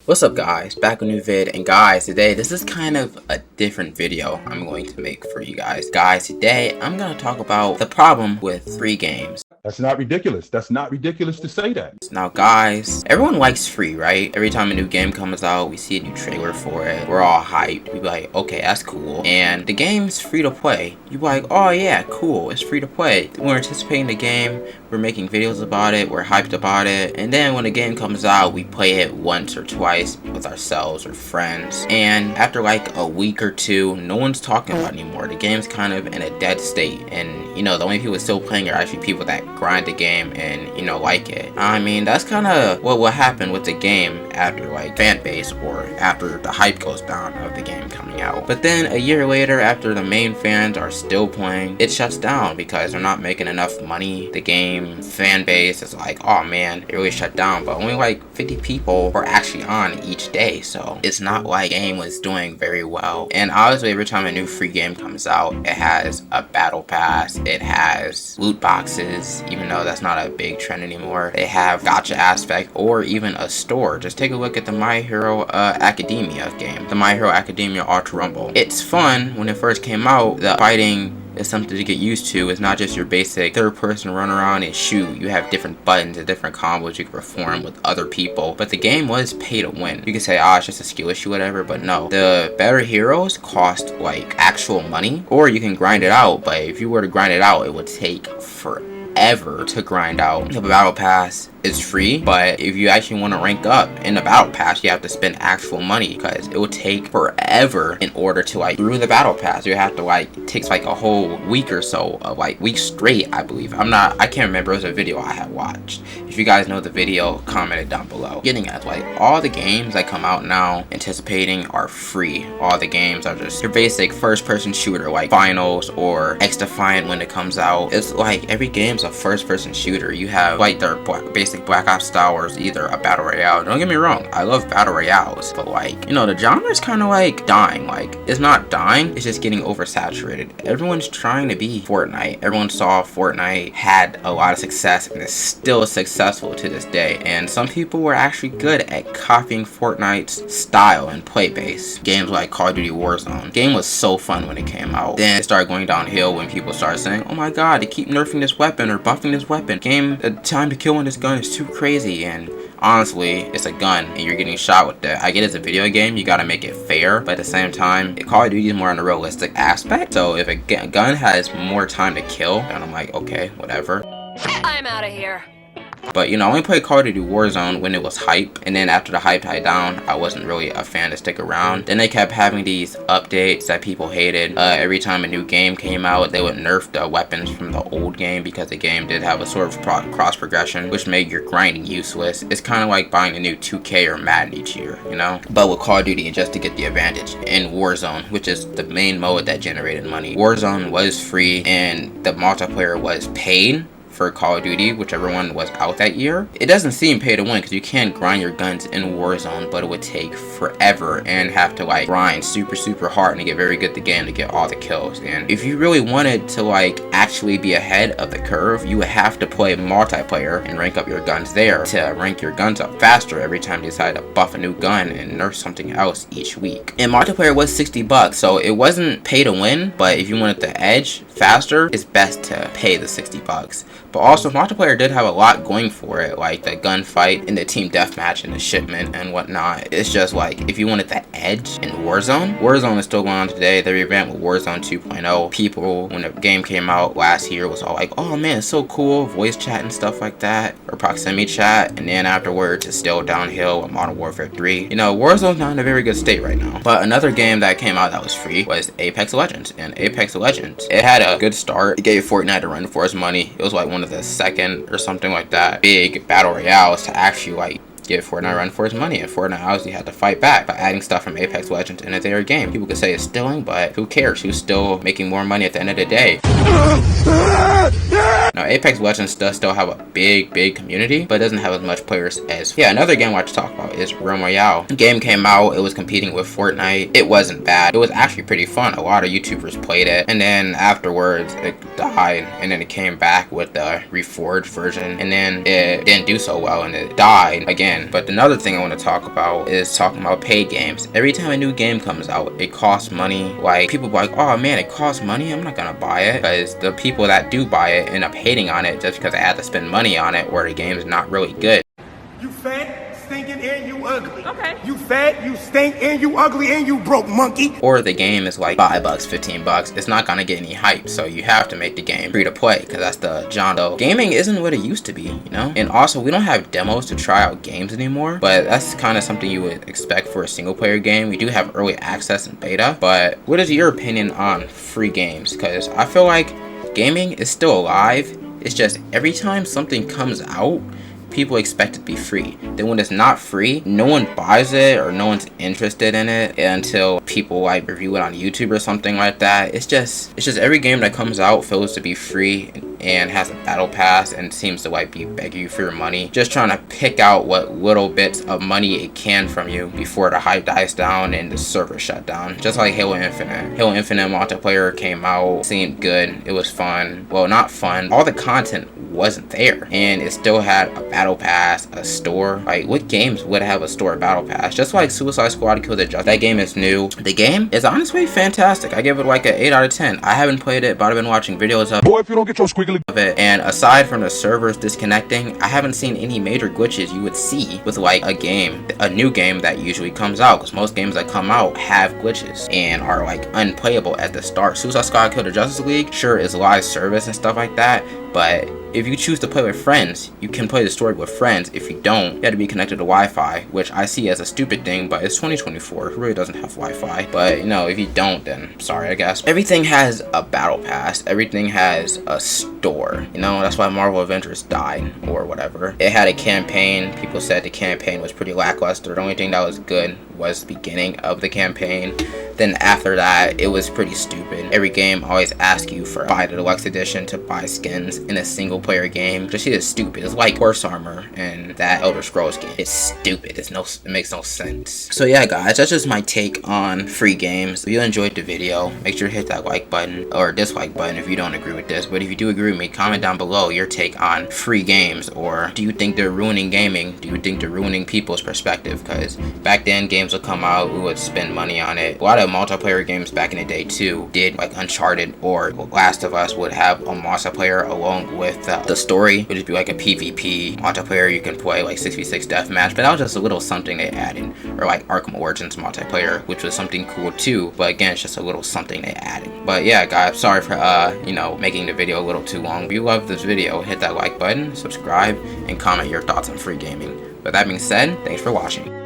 What's up guys, back with a new vid, and guys, today this is kind of a different video I'm going to make for you guys. Guys, today I'm going to talk about the problem with free games. That's not ridiculous. That's not ridiculous to say that. Now guys, everyone likes free, right? Every time a new game comes out, we see a new trailer for it, we're all hyped. We be like, okay, that's cool. And the game's free to play. You be like, oh yeah, cool, it's free to play. We're anticipating the game, we're making videos about it, we're hyped about it. And then when the game comes out, we play it once or twice with ourselves or friends. And after like a week or two, no one's talking about it anymore. The game's kind of in a dead state. And you know, the only people still playing are actually people that grind the game and, you know, like it. I mean, that's kind of what will happen with the game after like fan base or after the hype goes down of the game coming out. But then a year later, after the main fans are still playing, it shuts down because they're not making enough money. The game fan base is like, oh man, it really shut down. But only like 50 people are actually on each day, so it's not like the game was doing very well. And obviously every time a new free game comes out, it has a battle pass, it has loot boxes, even though that's not a big trend anymore. They have gacha aspect or even a store. Just take a look at the My Hero Academia game, the My Hero Academia Ultra Rumble. It's fun. When it first came out, the fighting is something to get used to. It's not just your basic third person run around and shoot. You have different buttons and different combos you can perform with other people. But the game was pay to win. You can say, it's just a skill issue, whatever, but no. The better heroes cost like actual money, or you can grind it out. But if you were to grind it out, it would take forever to grind out. The battle pass is free, but if you actually want to rank up in the battle pass, you have to spend actual money because it will take forever in order to like through the battle pass. You have to like, it takes like a whole week or so of like weeks straight, I believe. I can't remember. It was a video I had watched. If you guys know the video, comment it down below. Getting at like all the games that come out now anticipating are free. All the games are just your basic first person shooter like Finals or X Defiant when it comes out. It's like every game's a first person shooter. You have like their basic Black Ops style or either a battle royale. Don't get me wrong, I love battle royales, but like, you know, the genre is kind of like dying. Like, it's not dying, it's just getting oversaturated. Everyone's trying to be Fortnite. Everyone saw Fortnite had a lot of success and is still successful to this day, and some people were actually good at copying Fortnite's style and play base. Games like Call of Duty Warzone. The game was so fun when it came out. Then it started going downhill when people started saying, oh my god, they keep nerfing this weapon or buffing this weapon. The time to kill on this gun is too crazy. And honestly, it's a gun and you're getting shot with that. I get it's a video game, you gotta make it fair, but at the same time, Call of Duty is more on the realistic aspect. So if a gun has more time to kill, then I'm like, okay, whatever. I'm out of here. But you know, I only played Call of Duty Warzone when it was hype, and then after the hype died down, I wasn't really a fan to stick around. Then they kept having these updates that people hated. Every time a new game came out, they would nerf the weapons from the old game because the game did have a sort of cross progression, which made your grinding useless. It's kind of like buying a new 2K or Madden each year, you know? But with Call of Duty, just to get the advantage in Warzone, which is the main mode that generated money. Warzone was free and the multiplayer was paid for Call of Duty, whichever one was out that year. It doesn't seem pay to win because you can grind your guns in Warzone, but it would take forever and have to like grind super hard and get very good at the game to get all the kills. And if you really wanted to like actually be ahead of the curve, you would have to play multiplayer and rank up your guns there to rank your guns up faster every time you decide to buff a new gun and nerf something else each week. And multiplayer was $60, so it wasn't pay to win, but if you wanted the edge faster, it's best to pay the $60. But also, multiplayer did have a lot going for it, like the gunfight and the team deathmatch and the shipment and whatnot. It's just like, if you wanted the edge in Warzone is still going on today. They revamped with Warzone 2.0. People, when the game came out last year, was all like, oh man, it's so cool, voice chat and stuff like that, or proximity chat. And then afterwards, it's still downhill with Modern Warfare 3. You know, Warzone's not in a very good state right now. But another game that came out that was free was Apex Legends. And Apex Legends, it had a good start. It gave Fortnite a run for its money. It was like one of the second or something like that big battle royales to actually like give Fortnite a run for its money, and Fortnite obviously had to fight back by adding stuff from Apex Legends into their game. People could say it's stealing, but who cares? Who's still making more money at the end of the day? Now, Apex Legends does still have a big community, but it doesn't have as much players as... Yeah, another game I want to talk about is Realm Royale. The game came out, it was competing with Fortnite. It wasn't bad. It was actually pretty fun. A lot of YouTubers played it, and then afterwards, it died, and then it came back with the reforged version, and then it didn't do so well, and it died again. But another thing I want to talk about is talking about paid games. Every time a new game comes out, it costs money. Like, people be like, oh man, it costs money, I'm not gonna buy it, because the people that do buy it end up hating on it just because they had to spend money on it, or the game's not really good. You fat, stinking, and you ugly. Okay. You fat, you stink, and you ugly, and you broke, monkey. Or the game is like $5, $15. It's not gonna get any hype, so you have to make the game free to play, because that's the genre. Gaming isn't what it used to be, you know? And also, we don't have demos to try out games anymore, but that's kind of something you would expect for a single player game. We do have early access and beta, but what is your opinion on free games? Because I feel like gaming is still alive. It's just every time something comes out, people expect it to be free. Then when it's not free, no one buys it or no one's interested in it until people like review it on YouTube or something like that. It's just every game that comes out feels to be free and has a battle pass and seems to like be begging you for your money, just trying to pick out what little bits of money it can from you before the hype dies down and the server shut down. Just like Halo Infinite. Halo Infinite multiplayer came out, seemed good, it was fun. Well, not fun, all the content wasn't there, and it still had a battle pass, a store. Like, what games would have a store battle pass? Just like Suicide Squad Kill the Justice. That game is new. The game is honestly fantastic. I give it like an 8 out of 10. I haven't played it, but I've been watching videos of Boy, if you don't get your squiggly of it, and aside from the servers disconnecting, I haven't seen any major glitches you would see with like a new game that usually comes out, because most games that come out have glitches and are like unplayable at the start. Suicide Squad Kill the Justice League sure is live service and stuff like that, but if you choose to play with friends, you can play the story with friends. If you don't, you have to be connected to Wi-Fi, which I see as a stupid thing, but it's 2024. Who really doesn't have Wi-Fi? But, you know, if you don't, then sorry, I guess. Everything has a battle pass. Everything has a store. You know, that's why Marvel Avengers died, or whatever. It had a campaign. People said the campaign was pretty lackluster. The only thing that was good was the beginning of the campaign. Then after that, it was pretty stupid. Every game always asks you for buy the deluxe edition to buy skins in a single player game. Just shit is stupid. It's like Horse Armor and that Elder Scrolls game. It's stupid. It makes no sense. So yeah, guys, that's just my take on free games. If you enjoyed the video, make sure to hit that like button or dislike button if you don't agree with this. But if you do agree with me, comment down below your take on free games. Or do you think they're ruining gaming? Do you think they're ruining people's perspective? Because back then, games would come out, we would spend money on it. A lot of multiplayer games back in the day too did, like Uncharted or Last of Us would have a multiplayer along with the story. It would just be like a PvP multiplayer. You can play like 6v6 deathmatch, but that was just a little something they added. Or like Arkham Origins multiplayer, which was something cool too, but again, it's just a little something they added. But yeah, guys, sorry for you know, making the video a little too long. If you love this video, hit that like button, subscribe, and comment your thoughts on free gaming. With that being said, thanks for watching.